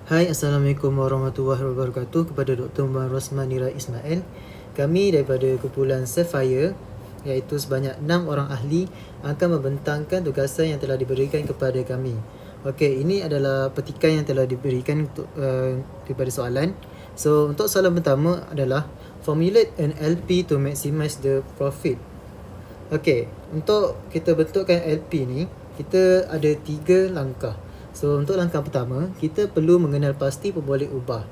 Hai, Assalamualaikum warahmatullahi wabarakatuh kepada Dr. Muhammad Rosman Nira Ismail. Kami daripada kumpulan Sapphire, iaitu sebanyak 6 orang ahli, akan membentangkan tugasan yang telah diberikan kepada kami. Okey, ini adalah petikan yang telah diberikan untuk daripada soalan. So, untuk soalan pertama adalah formulate an LP to maximize the profit. Okey, untuk kita bentukkan LP ni, kita ada 3 langkah. So, untuk langkah pertama, kita perlu mengenal pasti pemboleh ubah.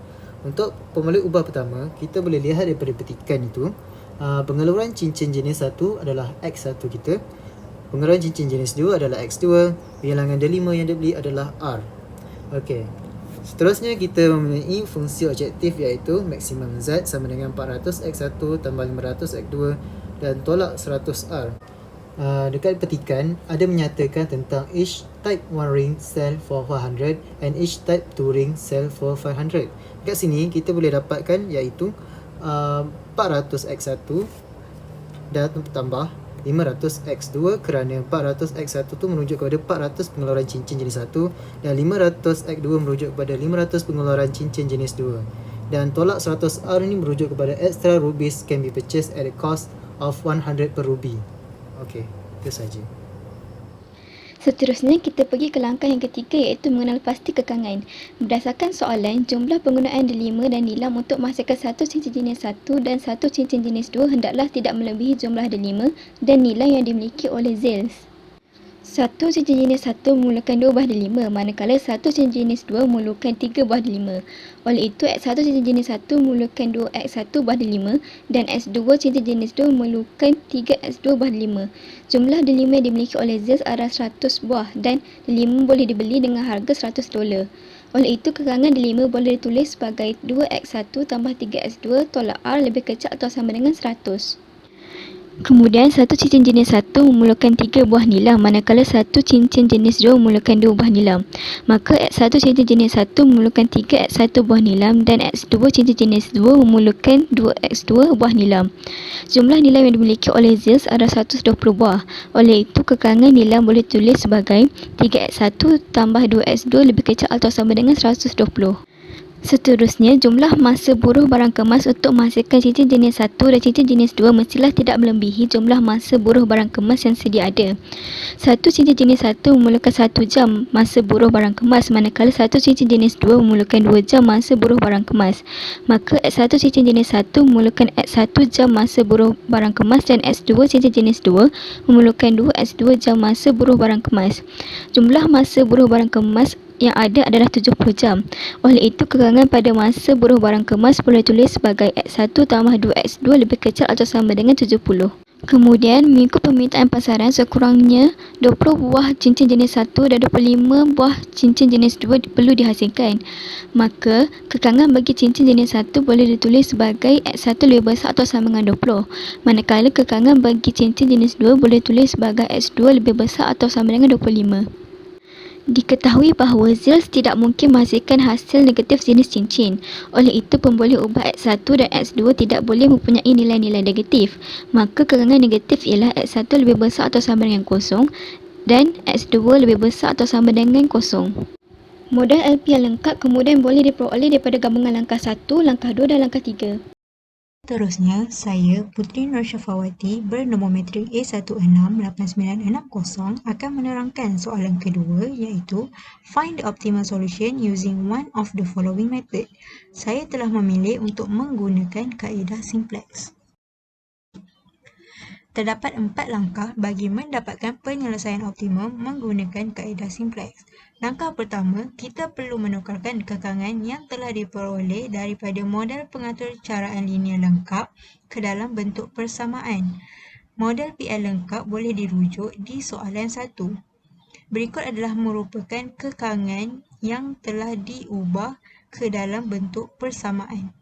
Untuk pemboleh ubah pertama, kita boleh lihat daripada petikan itu, pengeluaran cincin jenis 1 adalah X1 kita. Pengeluaran cincin jenis 2 adalah X2. Bilangan delima yang dibeli adalah R. Okey. Seterusnya kita mempunyai fungsi objektif iaitu maksimum Z sama dengan 400 X1 tambah 500 X2 dan tolak 100R. Dekat petikan ada menyatakan tentang each type 1 ring sell for 400 and each type 2 ring sell for 500. Dekat sini kita boleh dapatkan iaitu 400 X1 dan tambah 500 X2 kerana 400 X1 tu merujuk kepada 400 pengeluaran cincin jenis 1 dan 500 X2 merujuk kepada 500 pengeluaran cincin jenis 2. Dan tolak 100R ni merujuk kepada extra rubies can be purchased at a cost of 100 per ruby. Okey, itu saja. Seterusnya, kita pergi ke langkah yang ketiga iaitu mengenal pasti kekangan. Berdasarkan soalan, jumlah penggunaan delima dan nilam untuk menghasilkan satu cincin jenis 1 dan satu cincin jenis 2 hendaklah tidak melebihi jumlah delima dan nilam yang dimiliki oleh Zales. Satu cincin jenis 1 memerlukan 2 buah delima, manakala satu cincin jenis 2 memerlukan 3 buah delima. Oleh itu, X1 cincin jenis 1 memerlukan 2X1 buah delima dan X2 cincin jenis 2 memerlukan 3X2 buah delima. Jumlah delima yang dimiliki oleh Zales adalah 100 buah dan delima boleh dibeli dengan harga $100. Oleh itu, kekangan delima boleh ditulis sebagai 2X1 tambah 3X2 tolak R lebih kecil atau sama dengan 100. Kemudian, satu cincin jenis 1 memerlukan 3 buah nilam, manakala satu cincin jenis 2 memerlukan 2 buah nilam. Maka X1 cincin jenis 1 memerlukan 3X1 buah nilam dan X2 cincin jenis 2 memerlukan 2X2 buah nilam. Jumlah nilam yang dimiliki oleh Zales adalah 120 buah. Oleh itu, kekangan nilam boleh ditulis sebagai 3X1 tambah 2X2 lebih kecil atau sama dengan 120. Seterusnya, jumlah masa buruh barang kemas untuk menghasilkan cincin jenis 1 dan cincin jenis 2 mestilah tidak melebihi jumlah masa buruh barang kemas yang sedia ada. Satu cincin jenis 1 memerlukan 1 jam masa buruh barang kemas, manakala satu cincin jenis 2 memerlukan 2 jam masa buruh barang kemas. Maka X1 cincin jenis 1 memerlukan X1 jam masa buruh barang kemas dan X2 cincin jenis 2 memerlukan 2X2 jam masa buruh barang kemas. Jumlah masa buruh barang kemas yang ada adalah 70 jam. Oleh itu, kekangan pada masa buruh barang kemas boleh tulis sebagai X1 tambah 2X2 lebih kecil atau sama dengan 70. Kemudian, mengikut permintaan pasaran, sekurangnya 20 buah cincin jenis 1 dan 25 buah cincin jenis 2 perlu dihasilkan. Maka, kekangan bagi cincin jenis 1 boleh ditulis sebagai X1 lebih besar atau sama dengan 20. Manakala kekangan bagi cincin jenis 2 boleh tulis sebagai X2 lebih besar atau sama dengan 25. Diketahui bahawa Zales tidak mungkin menghasilkan hasil negatif jenis cincin. Oleh itu, pemboleh ubah X1 dan X2 tidak boleh mempunyai nilai-nilai negatif. Maka kekangan negatif ialah X1 lebih besar atau sama dengan kosong dan X2 lebih besar atau sama dengan kosong. Modal LP yang lengkap kemudian boleh diperoleh daripada gabungan langkah 1, langkah 2 dan langkah 3. Seterusnya, saya, Putri Nur Syafawati, bernombor matrik A168960 akan menerangkan soalan kedua iaitu Find the optimal solution using one of the following method. Saya telah memilih untuk menggunakan kaedah simplex. Terdapat 4 langkah bagi mendapatkan penyelesaian optimum menggunakan kaedah simplex. Langkah pertama, kita perlu menukarkan kekangan yang telah diperoleh daripada model pengatur caraan linear lengkap ke dalam bentuk persamaan. Model PL lengkap boleh dirujuk di soalan 1. Berikut adalah merupakan kekangan yang telah diubah ke dalam bentuk persamaan.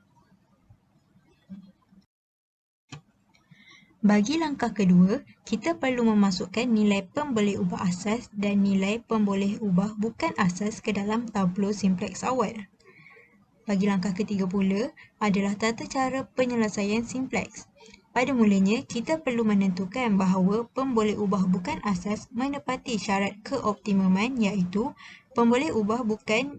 Bagi langkah kedua, kita perlu memasukkan nilai pemboleh ubah asas dan nilai pemboleh ubah bukan asas ke dalam tablo simplex awal. Bagi langkah ketiga pula adalah tata cara penyelesaian simplex. Pada mulanya, kita perlu menentukan bahawa pemboleh ubah bukan asas menepati syarat keoptimuman iaitu pemboleh ubah bukan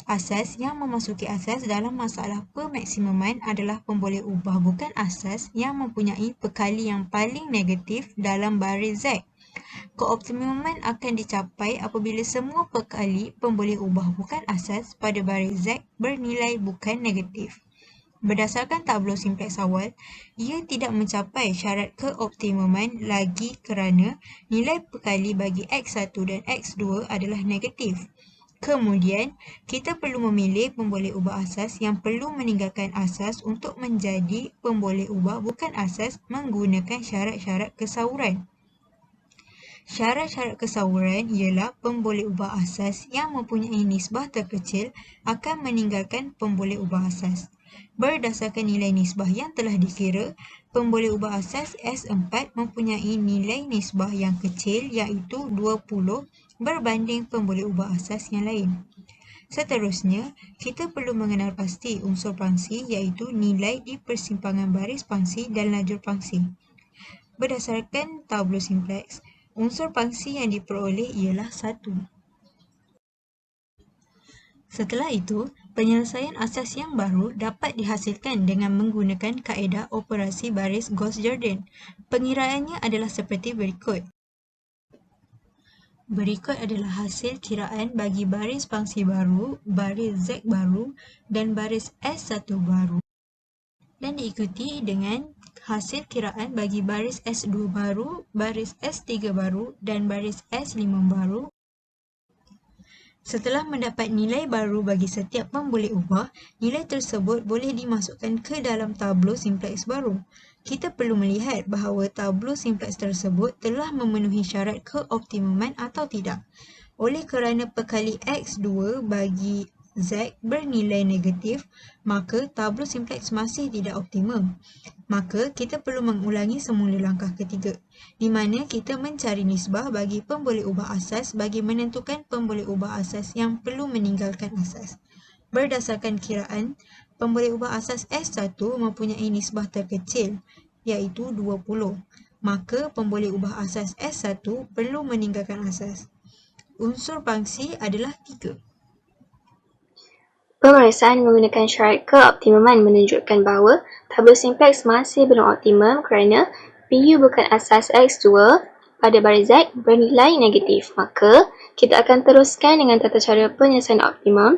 Asas yang memasuki asas dalam masalah pemaksimuman adalah pemboleh ubah bukan asas yang mempunyai pekali yang paling negatif dalam baris Z. Keoptimuman akan dicapai apabila semua pekali pemboleh ubah bukan asas pada baris Z bernilai bukan negatif. Berdasarkan tablo simpleks awal, ia tidak mencapai syarat keoptimuman lagi kerana nilai pekali bagi X1 dan X2 adalah negatif. Kemudian, kita perlu memilih pemboleh ubah asas yang perlu meninggalkan asas untuk menjadi pemboleh ubah bukan asas menggunakan syarat-syarat kesauran. Syarat-syarat kesauran ialah pemboleh ubah asas yang mempunyai nisbah terkecil akan meninggalkan pemboleh ubah asas. Berdasarkan nilai nisbah yang telah dikira, pemboleh ubah asas S4 mempunyai nilai nisbah yang kecil iaitu 20 berbanding pemboleh ubah asas yang lain. Seterusnya, kita perlu mengenal pasti unsur pangsi iaitu nilai di persimpangan baris pangsi dan lajur pangsi. Berdasarkan tablo simpleks, unsur pangsi yang diperoleh ialah 1. Setelah itu, penyelesaian asas yang baru dapat dihasilkan dengan menggunakan kaedah operasi baris Gauss-Jordan. Pengiraannya adalah seperti berikut. Berikut adalah hasil kiraan bagi baris pangsi baru, baris Z baru dan baris S1 baru dan diikuti dengan hasil kiraan bagi baris S2 baru, baris S3 baru dan baris S5 baru. Setelah mendapat nilai baru bagi setiap pemboleh ubah, nilai tersebut boleh dimasukkan ke dalam tablo simpleks baru. Kita perlu melihat bahawa tablo simpleks tersebut telah memenuhi syarat keoptimuman atau tidak. Oleh kerana pekali X2 bagi Z bernilai negatif, maka tablo simpleks masih tidak optimum. Maka kita perlu mengulangi semula langkah ketiga, di mana kita mencari nisbah bagi pemboleh ubah asas bagi menentukan pemboleh ubah asas yang perlu meninggalkan asas. Berdasarkan kiraan, pemboleh ubah asas S1 mempunyai nisbah terkecil, iaitu 20. Maka pemboleh ubah asas S1 perlu meninggalkan asas. Unsur pangsi adalah 3. Pemeriksaan menggunakan syarat keoptimuman menunjukkan bahawa tablo simpleks masih belum optimum kerana PU bukan asas X2 pada baris Z bernilai negatif. Maka, kita akan teruskan dengan tata cara penyelesaian optimum,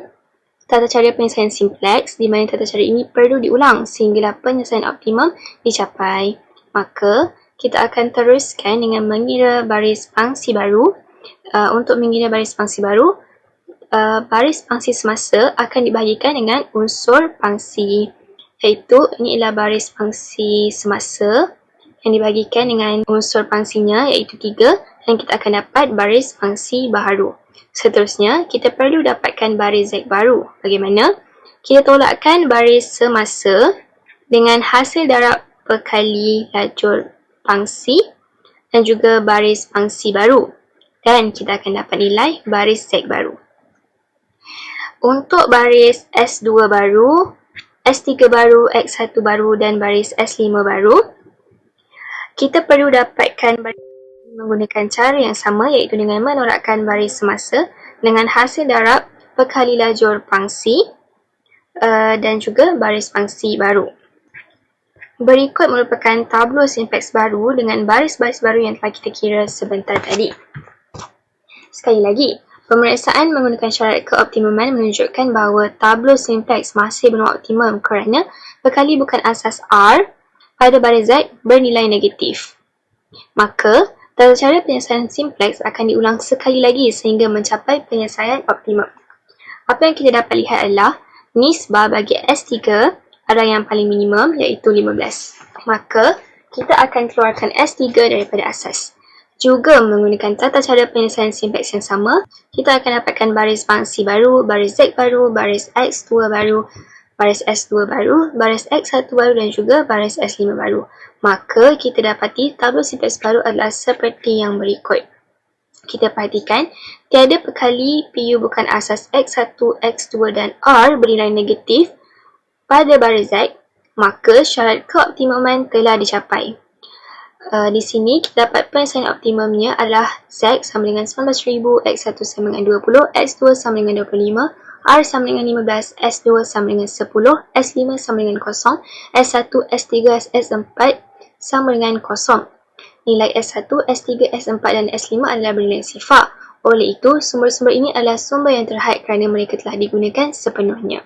tata cara penyelesaian simpleks di mana tata cara ini perlu diulang sehinggalah penyelesaian optimum dicapai. Maka, kita akan teruskan dengan mengira baris pangsi baru. Untuk mengira baris pangsi baru, baris pangsi semasa akan dibahagikan dengan unsur pangsi, iaitu ini ialah baris pangsi semasa yang dibahagikan dengan unsur pangsinya iaitu 3 dan kita akan dapat baris pangsi baharu. Seterusnya, kita perlu dapatkan baris Z baru. Bagaimana? Kita tolakkan baris semasa dengan hasil darab perkali lajur pangsi dan juga baris pangsi baru dan kita akan dapat nilai baris Z baru. Untuk baris S2 baru, S3 baru, X1 baru dan baris S5 baru, kita perlu dapatkan baris menggunakan cara yang sama iaitu dengan menorakkan baris semasa dengan hasil darab perkali lajur pangsi dan juga baris pangsi baru. Berikut merupakan tablo simpleks baru dengan baris-baris baru yang telah kita kira sebentar tadi. Sekali lagi, pemeriksaan menggunakan syarat keoptimuman menunjukkan bahawa tablo simpleks masih belum optimum kerana perkali bukan asas R pada baris Z bernilai negatif. Maka, tata cara penyelesaian simpleks akan diulang sekali lagi sehingga mencapai penyelesaian optimum. Apa yang kita dapat lihat adalah nisbah bagi S3 adalah yang paling minimum iaitu 15. Maka, kita akan keluarkan S3 daripada asas. Juga menggunakan tata cara penyelesaian simpleks yang sama, kita akan dapatkan baris pangsi baru, baris Z baru, baris X2 baru, baris S2 baru, baris X1 baru dan juga baris S5 baru. Maka kita dapati tablo simpleks baru adalah seperti yang berikut. Kita perhatikan, tiada perkali PU bukan asas X1, X2 dan R bernilai negatif pada baris Z, maka syarat keoptimuman telah dicapai. Di sini kita dapat penyelesaian optimumnya adalah Z sama dengan 19,000, X1 sama dengan 20, X2 sama dengan 25, R sama dengan 15, S2 sama dengan 10, S5 sama dengan 0, S1, S3, S4 sama dengan 0. Nilai S1, S3, S4 dan S5 adalah bernilai sifar. Oleh itu, sumber-sumber ini adalah sumber yang terhad kerana mereka telah digunakan sepenuhnya.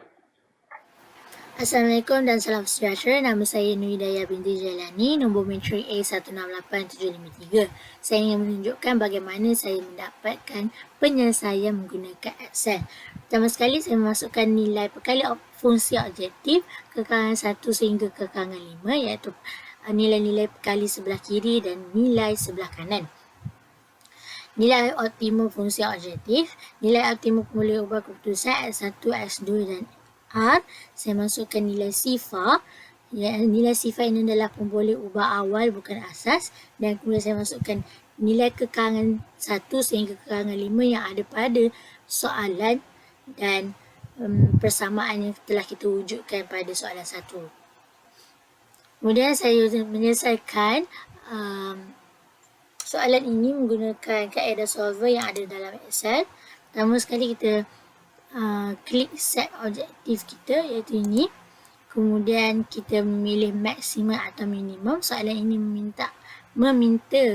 Assalamualaikum dan salam sejahtera. Nama saya Nur Hidayah binti Jailani, nombor metrik A168753. Saya ingin menunjukkan bagaimana saya mendapatkan penyelesaian menggunakan Excel. Pertama sekali, saya memasukkan nilai perkali fungsi objektif kekangan 1 sehingga kekangan 5, iaitu nilai-nilai perkali sebelah kiri dan nilai sebelah kanan. Nilai optimum fungsi objektif, nilai optimum boleh ubah keputusan S1, S2 dan R. Saya masukkan nilai sifar. Nilai sifar ini adalah pemboleh ubah awal bukan asas. Dan kemudian saya masukkan nilai kekangan 1 sehingga kekangan 5 yang ada pada soalan dan persamaan yang telah kita wujudkan pada soalan 1. Kemudian saya menyelesaikan soalan ini menggunakan kaedah solver yang ada dalam Excel. Pertama sekali kita klik set objektif kita, iaitu ini. Kemudian kita memilih maksimum atau minimum. Soalan ini meminta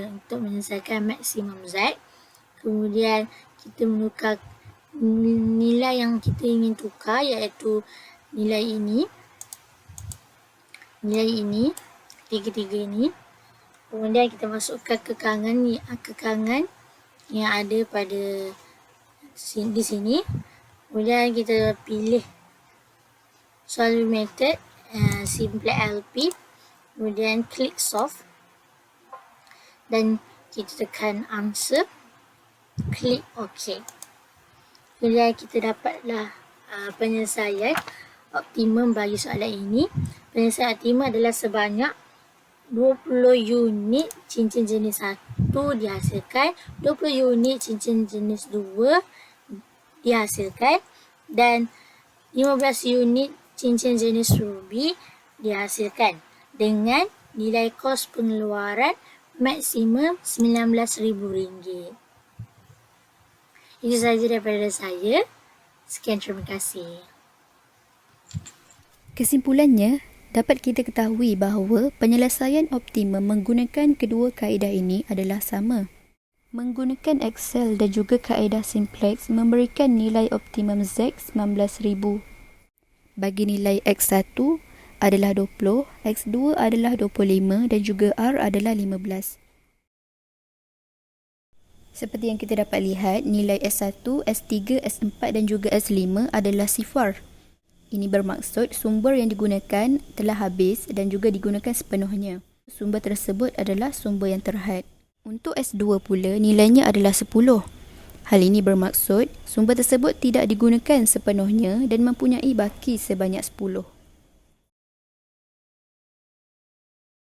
untuk menyelesaikan maksimum Z. Kemudian kita menukar nilai yang kita ingin tukar, iaitu nilai ini, ketiga-tiga ini. Kemudian kita masukkan kekangan yang ada pada di sini. Kemudian kita pilih solve method, simple LP, kemudian klik solve dan kita tekan answer, klik OK. Kemudian kita dapatlah penyelesaian optimum bagi soalan ini. Penyelesaian optimum adalah sebanyak 20 unit cincin jenis 1 dihasilkan, 20 unit cincin jenis 2 dihasilkan dan 15 unit cincin jenis ruby dihasilkan dengan nilai kos pengeluaran maksimum RM19,000. Itu sahaja daripada saya. Sekian, terima kasih. Kesimpulannya, dapat kita ketahui bahawa penyelesaian optimum menggunakan kedua kaedah ini adalah sama. Menggunakan Excel dan juga kaedah simplex memberikan nilai optimum Z 19,000. Bagi nilai X1 adalah 20, X2 adalah 25 dan juga R adalah 15. Seperti yang kita dapat lihat, nilai S1, S3, S4 dan juga S5 adalah sifar. Ini bermaksud sumber yang digunakan telah habis dan juga digunakan sepenuhnya. Sumber tersebut adalah sumber yang terhad. Untuk S2 pula, nilainya adalah 10. Hal ini bermaksud sumber tersebut tidak digunakan sepenuhnya dan mempunyai baki sebanyak 10.